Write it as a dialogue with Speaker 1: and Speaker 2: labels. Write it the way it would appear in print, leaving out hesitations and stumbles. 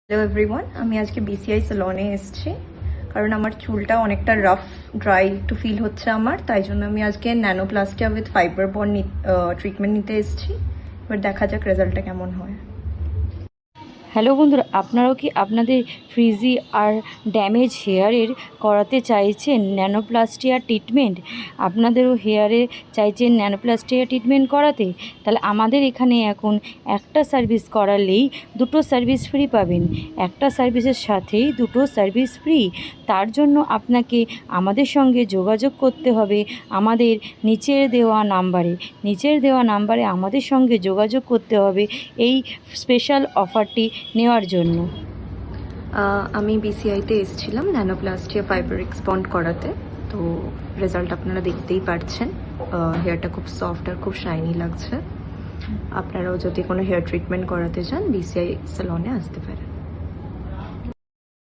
Speaker 1: Hello everyone, আমি আজকে BCI সেলনে এসেছি কারণ আমার চুলটা অনেকটা রাফ ড্রাই একটু ফিল হচ্ছে আমার, তাই জন্য আমি আজকে nanoplastia with fibre bond treatment নিতে এসেছি। এবার দেখা যাক রেজাল্টটা কেমন হয়।
Speaker 2: হ্যালো বন্ধুরা, আপনারাও কি আপনাদের ফ্রিজি আর ড্যামেজ হেয়ারের করাতে চাইছেন ন্যানোপ্লাস্টিয়া ট্রিটমেন্ট? আপনাদেরও হেয়ারে চাইছেন ন্যানোপ্লাস্টিয়া ট্রিটমেন্ট করাতে? তাহলে আমাদের এখানে এখন একটা সার্ভিস করালেই দুটো সার্ভিস ফ্রি পাবেন। একটা সার্ভিসের সাথেই দুটো সার্ভিস ফ্রি। তার জন্য আপনাকে আমাদের সঙ্গে যোগাযোগ করতে হবে আমাদের নিচের দেওয়া নাম্বারে আমাদের সঙ্গে যোগাযোগ করতে হবে এই স্পেশাল অফারটি নেওয়ার জন্য।
Speaker 1: আমি বিসিআইতে এসেছিলাম ন্যানোপ্লাস্টিয়া ফাইবার এক্সপন্ড করাতে, তো রেজাল্ট আপনারা দেখতেই পাচ্ছেন। হেয়ারটা খুব সফট আর খুব শাইনি লাগছে। আপনারাও যদি কোনো হেয়ার ট্রিটমেন্ট করাতে চান বিসিআই সেলনে আসতে পারেন।